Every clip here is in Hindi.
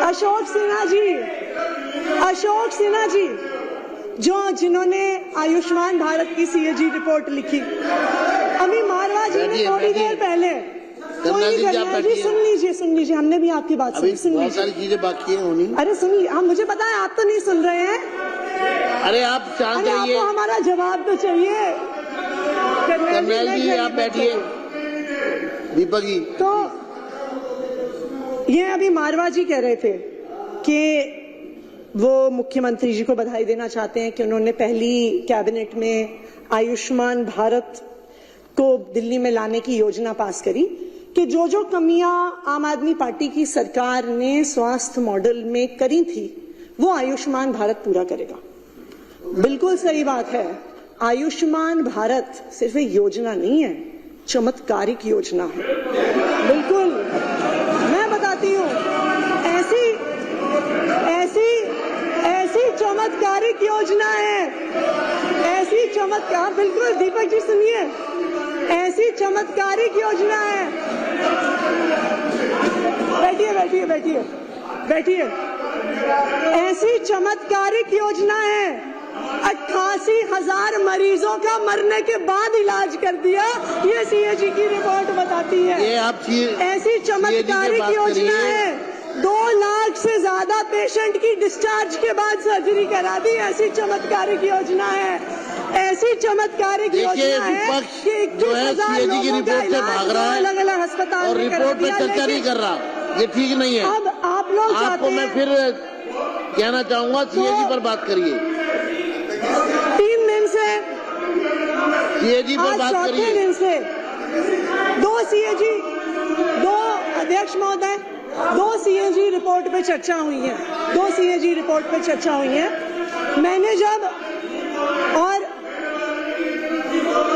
अशोक सिन्हा जी जिन्होंने आयुष्मान भारत की सीएजी रिपोर्ट लिखी, अभी मारवा जी ने थोड़ी देर पहले, सुन लीजिए, हमने भी आपकी बात सुनी, बहुत सारी चीजें बाकी हैं होनी। अरे सुनिए, हम, मुझे पता है आप तो नहीं सुन रहे हैं। अरे आप शांत रहिए, आपको हमारा जवाब तो चाहिए। कर्नल जी आप बैठिए। दीपक जी, तो ये अभी मारवा जी कह रहे थे कि वो मुख्यमंत्री जी को बधाई देना चाहते हैं कि उन्होंने पहली कैबिनेट में आयुष्मान भारत को दिल्ली में लाने की योजना पास करी, कि जो कमियां आम आदमी पार्टी की सरकार ने स्वास्थ्य मॉडल में करी थी वो आयुष्मान भारत पूरा करेगा। बिल्कुल सही बात है। आयुष्मान भारत सिर्फ एक योजना नहीं है, चमत्कारिक योजना है। बिल्कुल, मैं बताती हूँ, ऐसी चमत्कारिक योजना है, ऐसी चमत्कार, बिल्कुल दीपक जी सुनिए, ऐसी चमत्कारिक योजना है। बैठिए। ऐसी चमत्कारिक योजना है, 88,000 मरीजों का मरने के बाद इलाज कर दिया, ये सीएजी की रिपोर्ट बताती है। ये आप ऐसी चमत्कारिक योजना है, 2 लाख से ज्यादा पेशेंट की डिस्चार्ज के बाद सर्जरी करा दी, ऐसी चमत्कारिक योजना है। ऐसी चमत्कारिक योजना है कि 21,000 लोगों का इलाज अलग अलग अस्पताल और रिपोर्ट पे चर्चा नहीं कर रहा, ये ठीक नहीं है। अब आप लोग आपको मैं फिर कहना चाहूंगा, सीएजी पर बात करिए। 3 दिन से सीएजी पर बात करिए। 4थे दिन से 2 सीएजी, 2 अध्यक्ष महोदय, 2 सीएजी रिपोर्ट पे चर्चा हुई है, 2 सीएजी रिपोर्ट पे चर्चा हुई है। मैंने जब, और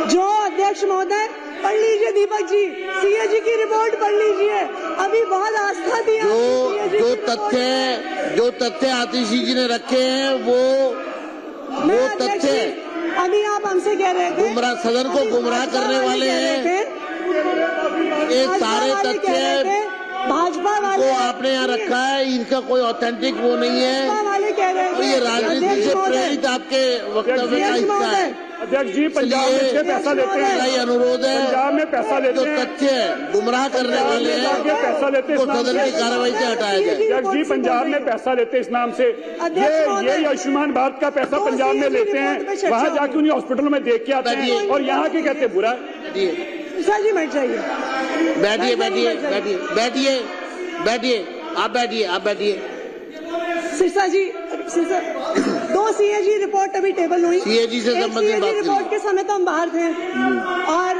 जो अध्यक्ष महोदय, पढ़ लीजिए दीपक जी, सीएजी की रिपोर्ट पढ़ लीजिए, अभी बहुत आस्था दी जो तथ्य आतिशी जी ने रखे हैं वो तथ्य, अभी आप हमसे कह रहे थे गुमराह, सदन को गुमराह करने वाले हैं, ये सारे तथ्य भाजपा वाले को आपने यहाँ रखा है, इनका कोई ऑथेंटिक वो नहीं है, वाले कह रहे और ये राजनीति से प्रेरित आपके वक्तव्य का हिस्सा है। अध्यक्ष जी, पंजाब में पैसा देते हैं, मेरा ये अनुरोध है, पंजाब में पैसा देते जो हैं, तथ्य गुमराह करने वाले हैं पैसा लेते वो सदन की कार्रवाई से हटाया जाए। अध्यक्ष जी, पंजाब में पैसा लेते इस नाम से, ये आयुष्मान भारत का पैसा पंजाब में लेते हैं, वहाँ जाके उन्हें हॉस्पिटल में देख के आते हैं, और यहाँ के कहते हैं बुरा। जी बैठ जाइए, आप बैठिए। सिरसा जी, 2 सीएजी रिपोर्ट अभी टेबल हुई, सीएजी से संबंधित बात रिपोर्ट के समय तो हम बाहर थे, और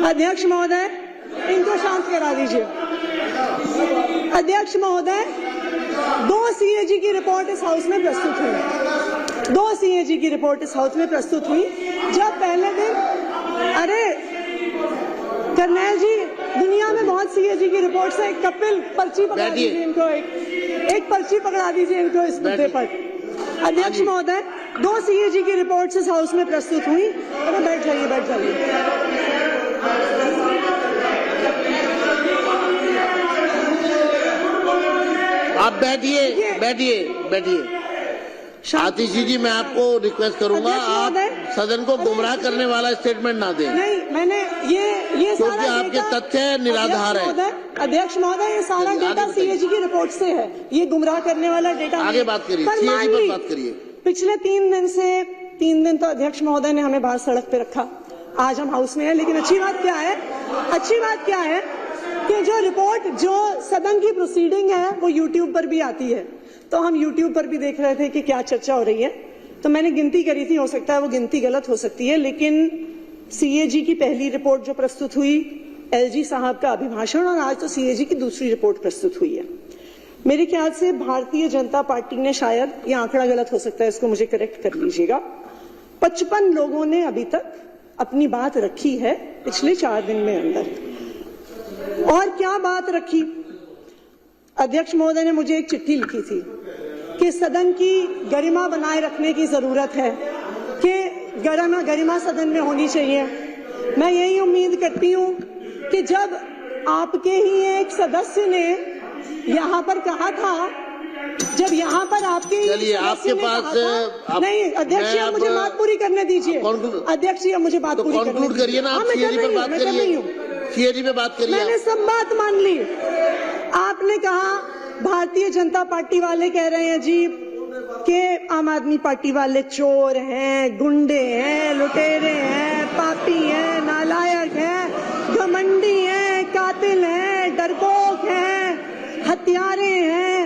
अध्यक्ष महोदय इनको शांत करा दीजिए। अध्यक्ष महोदय, 2 सीएजी की रिपोर्ट इस हाउस में प्रस्तुत हुई, 2 सीएजी की रिपोर्ट इस हाउस में प्रस्तुत हुई। जब पहले दिन, अरे कर्नल जी, दुनिया में बहुत सीएजी की रिपोर्ट्स है, एक कपिल पर्ची पकड़ा दीजिए इनको, एक पर्ची पकड़ा दीजिए इनको इस मुद्दे पर। अध्यक्ष महोदय, 2 सीएजी की रिपोर्ट्स इस हाउस में प्रस्तुत हुई। अरे बैठ जाइए। आप बैठिए। आतिशी जी, मैं आपको रिक्वेस्ट करूंगा, आप सदन को गुमराह करने वाला स्टेटमेंट ना दें। नहीं, मैंने ये क्योंकि आपके तथ्य निराधार है। अध्यक्ष महोदय, ये सारा डेटा सीएजी की रिपोर्ट से है, ये गुमराह करने वाला डेटा। आगे बात करिए, सीएजी पर बात करिए। पिछले 3 दिन तो अध्यक्ष महोदय ने हमें बाहर सड़क पे रखा, आज हम हाउस में है, लेकिन अच्छी बात क्या है कि जो रिपोर्ट, जो सदन की प्रोसीडिंग है वो यूट्यूब पर भी आती है, तो हम यूट्यूब पर भी देख रहे थे कि क्या चर्चा हो रही है। तो मैंने गिनती करी थी, हो सकता है वो गिनती गलत हो सकती है, लेकिन सीएजी की पहली रिपोर्ट जो प्रस्तुत हुई, एलजी साहब का अभिभाषण, और आज तो सीएजी की दूसरी रिपोर्ट प्रस्तुत हुई है। मेरे ख्याल से भारतीय जनता पार्टी ने, शायद ये आंकड़ा गलत हो सकता है, इसको मुझे करेक्ट कर लीजिएगा, 55 लोगों ने अभी तक अपनी बात रखी है पिछले 4 दिन में अंदर। और क्या बात रखी? अध्यक्ष महोदय ने मुझे एक चिट्ठी लिखी थी कि सदन की गरिमा बनाए रखने की जरूरत है, कि गरिमा सदन में होनी चाहिए। मैं यही उम्मीद करती हूं कि जब आपके ही एक सदस्य ने यहाँ पर कहा था, जब यहाँ पर आपके ही चलिए, सदस्य आपके ने पास कहा था, नहीं अध्यक्ष जी, आप मुझे बात पूरी करने दीजिए। अध्यक्ष जी, आप मुझे बात पूरी करने कंक्लूड करिए ना, आप सीएजी पर बात करिए, सीएजी पे बात करिए। मैंने सब बात मान ली। आपने कहा भारतीय जनता पार्टी वाले कह रहे हैं जी कि आम आदमी पार्टी वाले चोर हैं, गुंडे हैं, लुटेरे हैं, पापी हैं, नालायक हैं, घमंडी हैं, कातिल हैं, डरपोक हैं, हत्यारे हैं,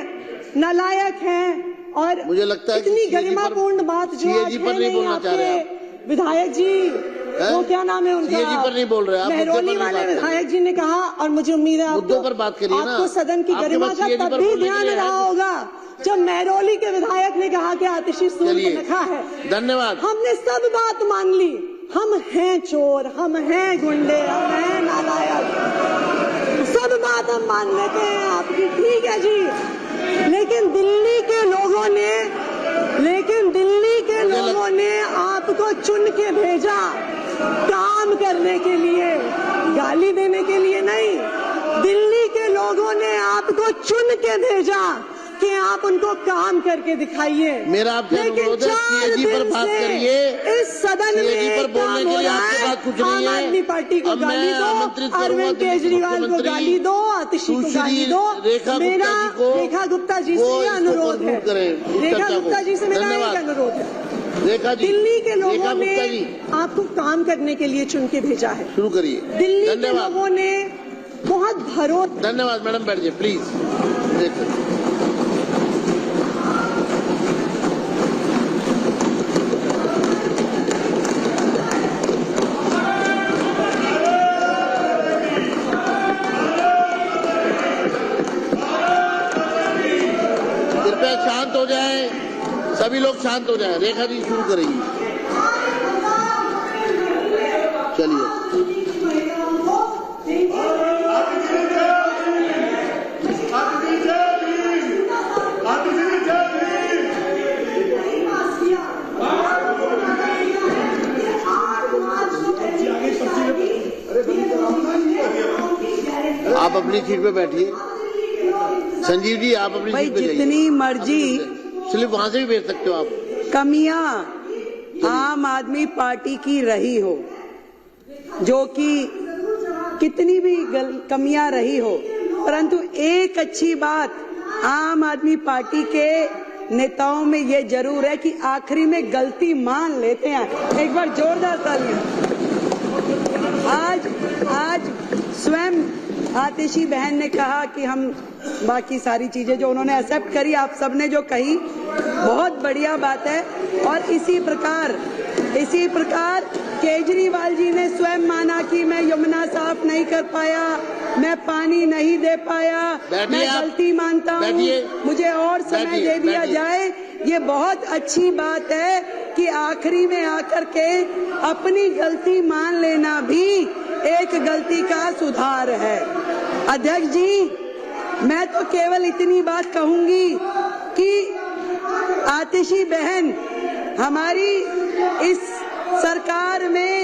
नालायक हैं। और मुझे लगता है इतनी गरिमापूर्ण बात जो आज सीएजी पर नहीं बोलना चाह रहे आप। विधायक जी, वो क्या नाम है उनका, सीएजी पर नहीं बोल रहे आप, मेहरौली वाले विधायक जी ने कहा, और मुझे उम्मीद है मुद्दों पर बात करिए ना। आपको सदन की गरिमा का तब भी ध्यान रहा होगा जब मेहरौली के विधायक ने कहा कि आतिशी सूर को नखा है। धन्यवाद। हमने सब बात मान ली। हम हैं चोर, हम हैं गुंडे, हम हैं नालायक, सब बात हम मान लेते हैं आपकी, ठीक है जी। लेकिन दिल्ली के लोगों ने आपको चुन के भेजा काम करने के लिए, गाली देने के लिए नहीं। दिल्ली के लोगों ने आपको चुन के भेजा कि आप उनको काम करके दिखाइए। मेरा आपसे अनुरोध है, सीएजी पर बात करिए। इस सदन में पर बोलने के लिए आपके पास कुछ नहीं है। आम आदमी पार्टी को गाली दो, अरविंद केजरीवाल को गाली दो, आतिशी को गाली दो। मेरा रेखा गुप्ता जी से ये अनुरोध है, रेखा गुप्ता जी से मेरा एक अनुरोध है। दिल्ली के लोगों ने आपको काम करने के लिए चुन के भेजा है, शुरू करिए। दिल्ली के लोगों ने बहुत भरोसा। धन्यवाद मैडम, बैठिए प्लीज। कृपया शांत हो जाए, सभी लोग शांत हो जाएं। रेखा जी शुरू करेंगी, चलिए। आप अपनी सीट पे बैठिए। संजीव जी, आप अपनी सीट पे जाइए। जितनी मर्जी स्लिप वहां से भी भेज सकते हो आप। कमियां आम आदमी पार्टी की रही हो, जो कि कितनी भी कमियां रही हो, परंतु एक अच्छी बात आम आदमी पार्टी के नेताओं में ये जरूर है कि आखिरी में गलती मान लेते हैं। एक बार जोरदार तालियां। आज स्वयं आतिशी बहन ने कहा कि हम बाकी सारी चीजें जो उन्होंने एक्सेप्ट करी, आप सबने जो कही बहुत बढ़िया बात है। और इसी प्रकार केजरीवाल जी ने स्वयं माना कि मैं यमुना साफ नहीं कर पाया, मैं पानी नहीं दे पाया, मैं गलती मानता हूँ, मुझे और समय दे दिया जाए। ये बहुत अच्छी बात है कि आखिरी में आकर के अपनी गलती मान लेना भी एक गलती का सुधार है। अध्यक्ष जी, मैं तो केवल इतनी बात कहूंगी कि आतिशी बहन, हमारी इस सरकार में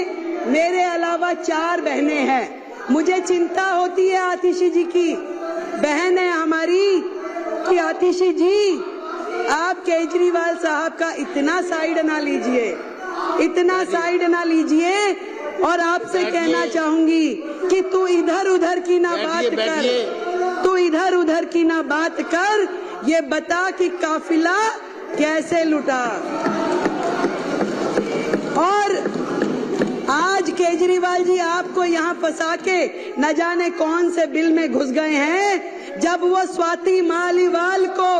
मेरे अलावा 4 बहनें हैं। मुझे चिंता होती है आतिशी जी की, बहन है हमारी, कि आतिशी जी आप केजरीवाल साहब का इतना साइड ना लीजिए, और आपसे कहना चाहूंगी कि तू इधर उधर की ना बात कर, ये बता कि काफिला कैसे लुटा। और आज केजरीवाल जी आपको यहाँ फंसा के न जाने कौन से बिल में घुस गए हैं। जब वो स्वाति मालीवाल को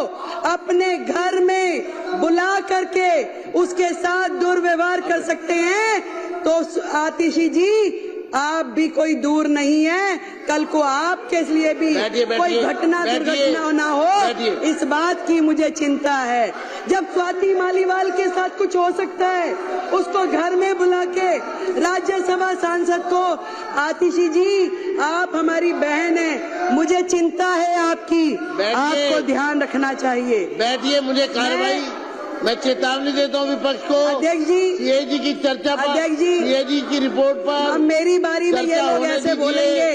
अपने घर में बुला करके उसके साथ दुर्व्यवहार कर सकते हैं, तो आतिशी जी आप भी कोई दूर नहीं है। कल को आपके लिए भी कोई दुर्घटना ना हो, इस बात की मुझे चिंता है। जब स्वाति मालीवाल के साथ कुछ हो सकता है, उसको घर में बुला के राज्यसभा सांसद को, आतिशी जी आप हमारी बहन है, मुझे चिंता है आपकी, आपको ध्यान रखना चाहिए। बैठिए, मुझे कार्रवाई, मैं चेतावनी देता हूँ विपक्ष को। अध्यक्ष जी, सीएजी की चर्चा पर, अध्यक्ष जी, सीएजी की रिपोर्ट पर अब मेरी बारी में ये लोग ऐसे बोलेंगे।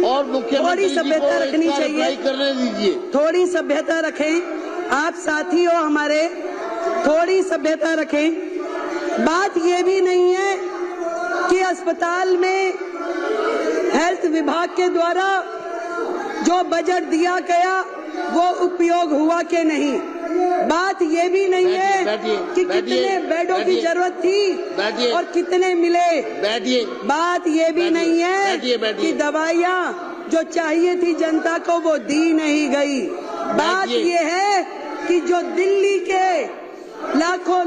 और मुख्यमंत्री जी को सभ्यता रखनी इसका चाहिए। रिप्लाई करने दीजिए। थोड़ी सभ्यता रखें, आप साथी हो हमारे, थोड़ी सभ्यता रखें। बात ये भी नहीं है कि अस्पताल में हेल्थ विभाग के द्वारा जो बजट दिया गया वो उपयोग हुआ कि नहीं। बात ये भी नहीं है कि कितने बेडों की जरूरत थी और कितने मिले। बैठिए। बात ये भी नहीं है कि दवाइयाँ जो चाहिए थी जनता को वो दी नहीं गई। बात ये है कि जो दिल्ली के लाखों